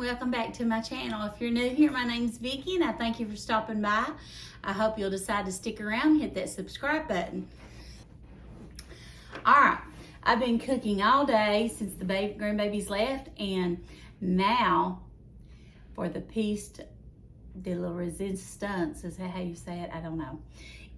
welcome back to my channel. If you're new here, my name's Vickie and I thank you for stopping by. I hope you'll decide to stick around and hit that subscribe button. Alright, I've been cooking all day since the grandbabies left, and now for the piece de la resistance, is that how you say it? I don't know.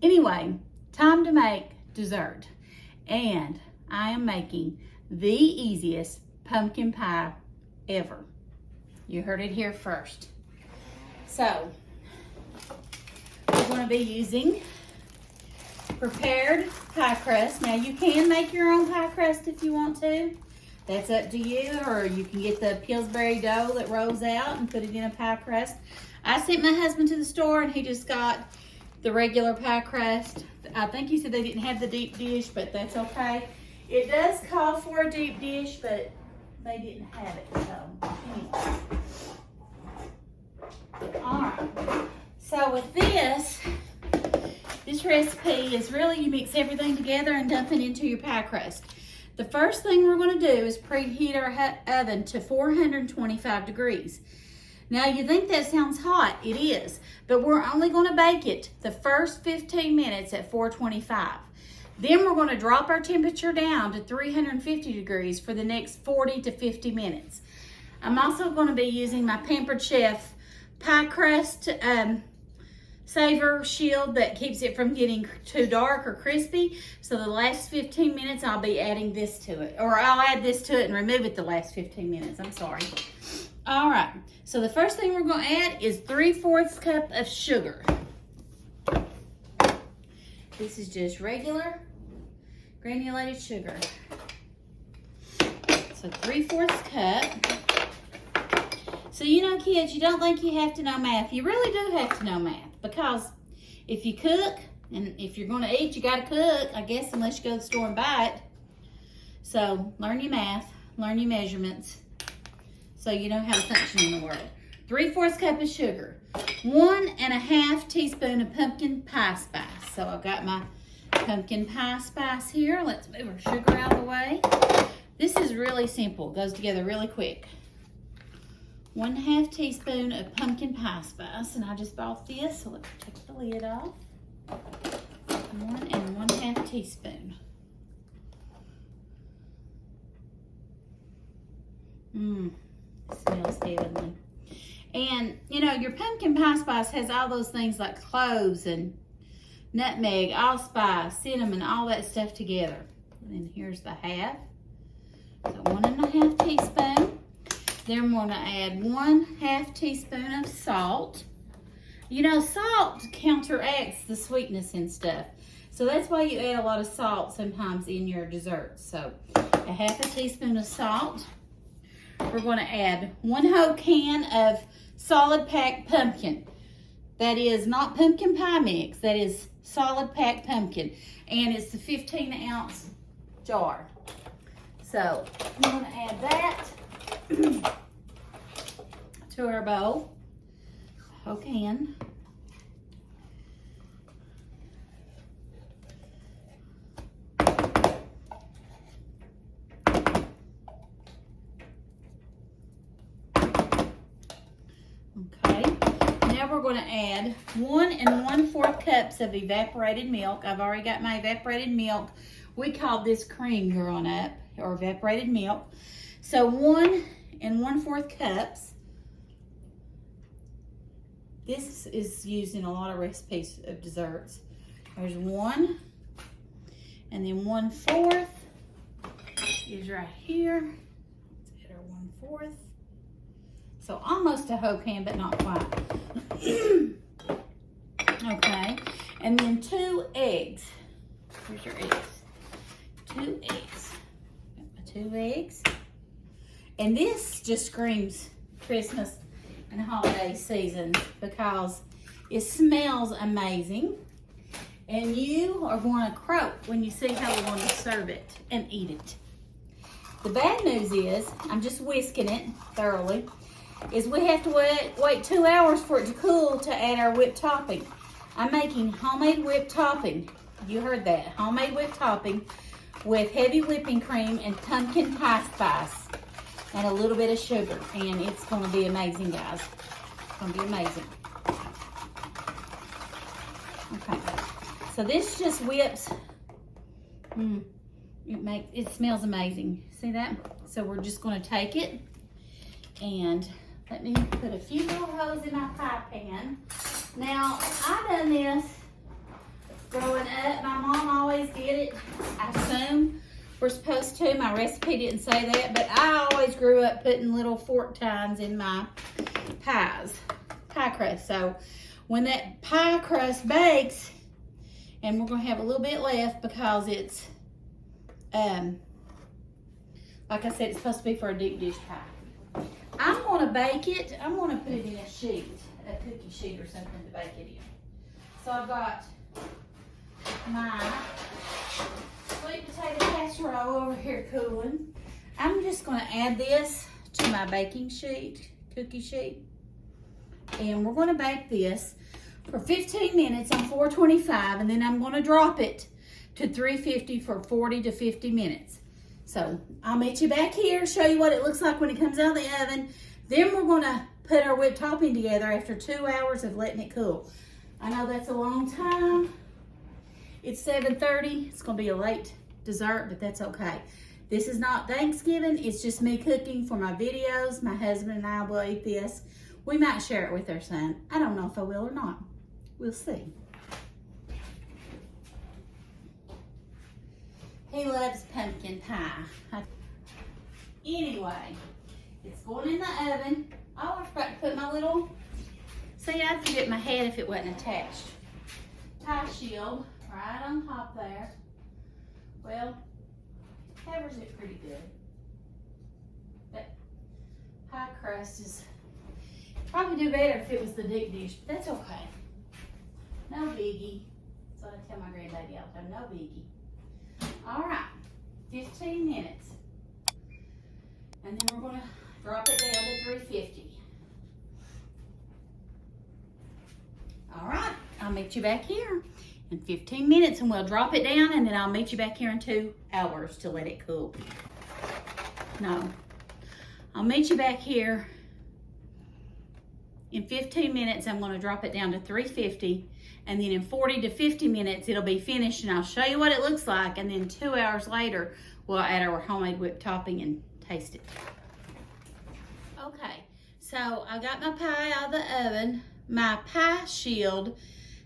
Anyway, time to make dessert, and I am making the easiest pumpkin pie ever. You heard it here first. So, we're going to be using prepared pie crust. Now, you can make your own pie crust if you want to. That's up to you, or you can get the Pillsbury dough that rolls out and put it in a pie crust. I sent my husband to the store and he just got the regular pie crust. I think he said they didn't have the deep dish, but that's okay. It does call for a deep dish, but they didn't have it, so anyway. Alright, so with this recipe is really you mix everything together and dump it into your pie crust. The first thing we're going to do is preheat our oven to 425 degrees. Now you think that sounds hot, it is, but we're only going to bake it the first 15 minutes at 425. Then we're going to drop our temperature down to 350 degrees for the next 40 to 50 minutes. I'm also going to be using my Pampered Chef pie crust saver shield that keeps it from getting too dark or crispy. So the last 15 minutes I'll be adding this to it, or I'll add this to it and remove it the last 15 minutes. I'm sorry. All right, so the first thing we're going to add is 3/4 cup of sugar. This is just regular granulated sugar. So 3/4 cup. So you know, kids, you don't think you have to know math. You really do have to know math, because if you cook, and if you're going to eat, you got to cook, I guess, unless you go to the store and buy it. So learn your math, learn your measurements, so you know how to function in the world. 3/4 cup of sugar, 1.5 teaspoons of pumpkin pie spice. So I've got my pumpkin pie spice here. Let's move our sugar out of the way. This is really simple, goes together really quick. 1.5 teaspoon of pumpkin pie spice, and I just bought this, so let's take the lid off. 1.5 teaspoon. Smells heavenly. And you know, your pumpkin pie spice has all those things like cloves and nutmeg, allspice, cinnamon, all that stuff together. And then here's the half. So 1.5 teaspoon. Then we're going to add 1/2 teaspoon of salt. You know, salt counteracts the sweetness and stuff. So that's why you add a lot of salt sometimes in your desserts. So 1/2 teaspoon of salt. We're going to add 1 whole can of solid packed pumpkin. That is not pumpkin pie mix. That is solid packed pumpkin. And it's the 15-ounce jar. So I'm going to add that to our bowl. Whole can. Okay, now we're going to add 1 1/4 cups of evaporated milk. I've already got my evaporated milk. We called this cream growing up, or evaporated milk. So 1 1/4 cups. This is used in a lot of recipes of desserts. There's 1, and then 1/4 is right here. Let's add our 1/4. So almost a whole can, but not quite. Okay, and then 2 eggs. Here's your eggs. 2 eggs. Got my 2 eggs. And this just screams Christmas and holiday season because it smells amazing. And you are going to croak when you see how we're going to serve it and eat it. The bad news is, I'm just whisking it thoroughly, is we have to wait 2 hours for it to cool to add our whipped topping. I'm making homemade whipped topping. You heard that, homemade whipped topping with heavy whipping cream and pumpkin pie spice. and a little bit of sugar. And it's going to be amazing, guys. It's going to be amazing. Okay. So this just whips. It smells amazing. See that? So we're just going to take it and let me put a few little holes in my pie pan. Now, I done this growing up. My mom always did it. I assume we're supposed to. My recipe didn't say that, but I always grew up putting little fork tines in my pie crust. So when that pie crust bakes, and we're going to have a little bit left because it's, like I said, it's supposed to be for a deep dish pie. I'm going to bake it. I'm going to put it in a sheet, a cookie sheet or something to bake it in. So I've got my sweet potato casserole over here cooling. I'm just going to add this to my baking sheet, cookie sheet. And we're going to bake this for 15 minutes on 425, and then I'm going to drop it to 350 for 40 to 50 minutes. So I'll meet you back here, show you what it looks like when it comes out of the oven. Then we're going to put our whipped topping together after 2 hours of letting it cool. I know that's a long time. It's 7:30. It's going to be a late dessert, but that's okay. This is not Thanksgiving. It's just me cooking for my videos. My husband and I will eat this. We might share it with our son. I don't know if I will or not. We'll see. He loves pumpkin pie. Anyway, it's going in the oven. Oh, I forgot to put my little, see, I'd forget my head if it wasn't attached. Pie shield right on top there. Well, covers it pretty good. That pie crust is probably do better if it was the deep dish, but that's okay. No biggie. That's what I tell my granddaddy all the time, no biggie. All right, 15 minutes. And then we're gonna drop it down to 350. All right, I'll meet you back here in 15 minutes and we'll drop it down, and then I'll meet you back here in 2 hours to let it cool. No, I'll meet you back here in 15 minutes. I'm going to drop it down to 350, and then in 40 to 50 minutes it'll be finished, and I'll show you what it looks like, and then 2 hours later we'll add our homemade whipped topping and taste it. Okay, so I got my pie out of the oven. My pie shield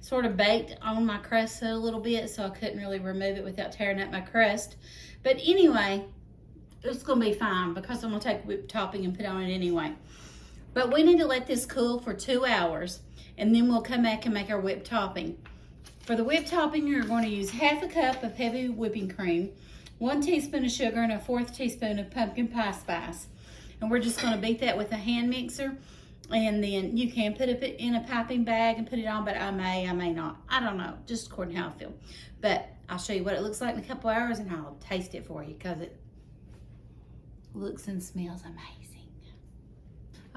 sort of baked on my crust a little bit, so I couldn't really remove it without tearing up my crust. But anyway, it's going to be fine because I'm going to take whipped topping and put on it anyway. But we need to let this cool for 2 hours, and then we'll come back and make our whipped topping. For the whipped topping, you're going to use half a cup of heavy whipping cream, 1 teaspoon of sugar, and a 1/4 teaspoon of pumpkin pie spice. And we're just going to beat that with a hand mixer. And then you can put it in a piping bag and put it on, but I may not. I don't know, just according to how I feel. But I'll show you what it looks like in a couple hours, and I'll taste it for you because it looks and smells amazing.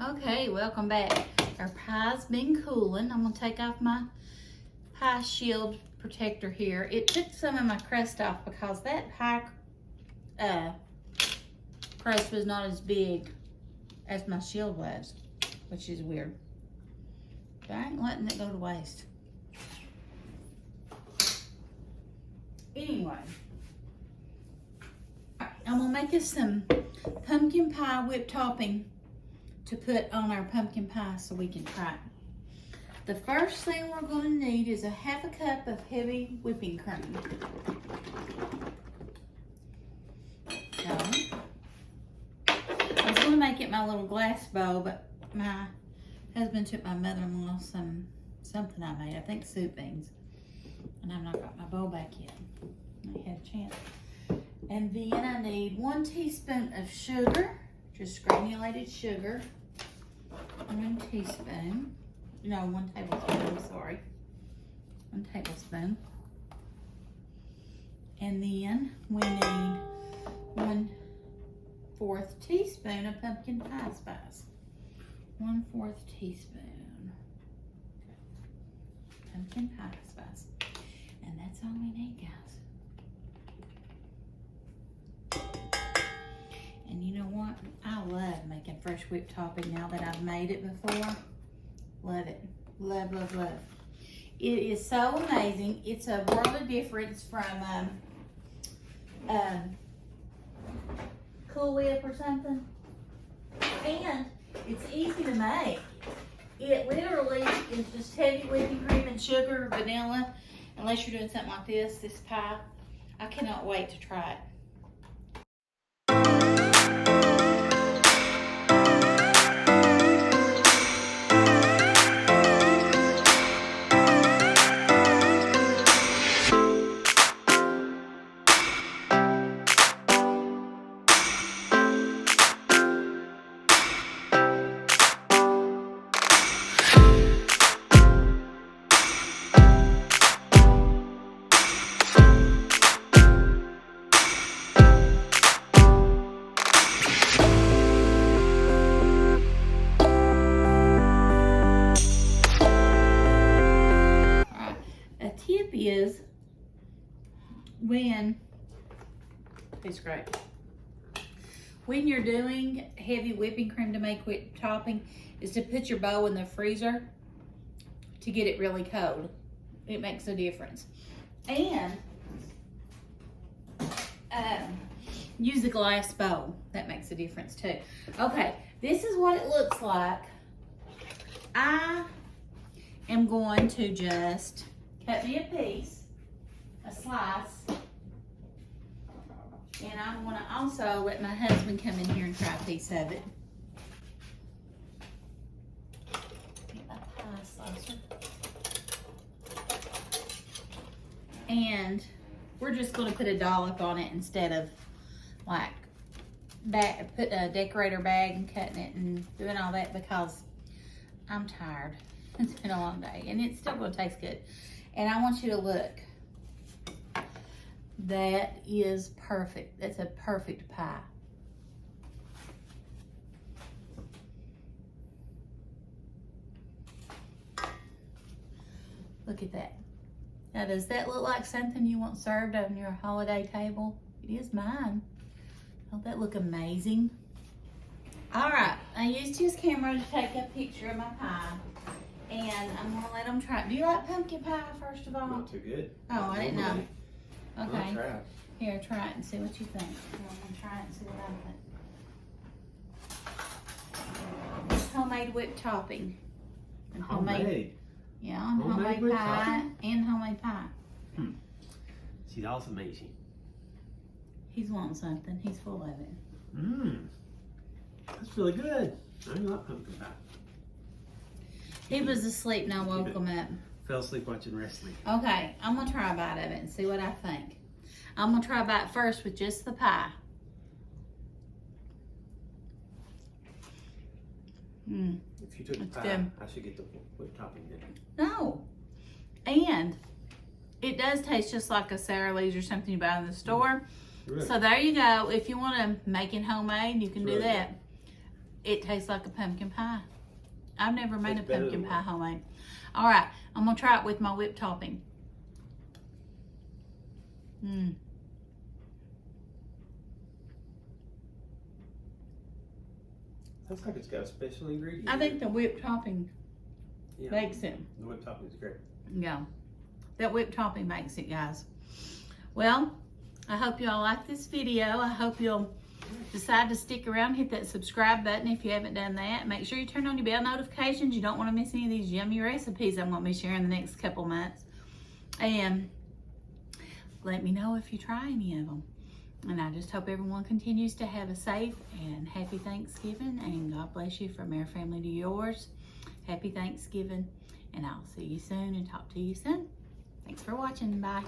Okay, welcome back. Our pie's been cooling. I'm gonna take off my pie shield protector here. It took some of my crust off because that pie crust was not as big as my shield was, which is weird. But I ain't letting it go to waste. Anyway, I'm gonna make us some pumpkin pie whipped topping to put on our pumpkin pie so we can try it. The first thing we're going to need is a half a cup of heavy whipping cream. So, I was going to make it my little glass bowl, but my husband took my mother-in-law something I made, I think soup beans, and I've not got my bowl back yet. I had a chance. And then I need 1 teaspoon of sugar, just granulated sugar. 1 teaspoon. No, 1 tablespoon, I'm sorry. 1 tablespoon. And then we need 1/4 teaspoon of pumpkin pie spice. 1/4 teaspoon. Pumpkin pie spice. And that's all we need, guys. And you know what? I love whipped topping now that I've made it before. Love it. Love, love, love. It is so amazing. It's a world of difference from Cool Whip or something. And it's easy to make. It literally is just heavy whipping cream and sugar, vanilla, unless you're doing something like this pie. I cannot wait to try it. Is when it's great when you're doing heavy whipping cream to make whipped topping is to put your bowl in the freezer to get it really cold. It makes a difference. And use a glass bowl. That makes a difference too. Okay, this is what it looks like. I am going to just cut me a piece, a slice, and I want to also let my husband come in here and try a piece of it. Get my pie slicer. And we're just going to put a dollop on it instead of like put a decorator bag and cutting it and doing all that because I'm tired. It's been a long day and it's still going to taste good. And I want you to look. That is perfect. That's a perfect pie. Look at that. Now, does that look like something you want served on your holiday table? It is mine. Don't that look amazing? All right, I used his camera to take a picture of my pie. And I'm gonna let them try it. Do you like pumpkin pie, first of all? Not too good. Oh, I didn't know. Okay. Try it. Here, try it and see what you think. I'm gonna try it and see what I think. Homemade whipped topping. And Homemade. Yeah, homemade whipped pie topping? and homemade pie. She's also amazing. He's wanting something. He's full of it. That's really good. I love pumpkin pie. He was asleep and I woke him up. Fell asleep watching wrestling. Okay, I'm gonna try a bite of it and see what I think. I'm gonna try a bite first with just the pie. If you took the pie, good. I should get the whipped topping then. No. And it does taste just like a Sara Lee's or something you buy in the store. Really? So there you go. If you want to make it homemade, you can do Really that. good. It tastes like a pumpkin pie. I've never made a Tastes better pumpkin than pie one. homemade. All right, I'm gonna try it with my whipped topping. Sounds like it's got a special ingredient. I think the whipped topping Yeah. makes it. The whipped topping is great. Yeah, that whipped topping makes it, guys. Well, I hope you all like this video. I hope you'll decide to stick around, hit that subscribe button if you haven't done that. Make sure you turn on your bell notifications. You don't want to miss any of these yummy recipes I'm going to be sharing the next couple months. And let me know if you try any of them. And I just hope everyone continues to have a safe and happy Thanksgiving. And God bless you from our family to yours. Happy Thanksgiving. And I'll see you soon and talk to you soon. Thanks for watching. Bye.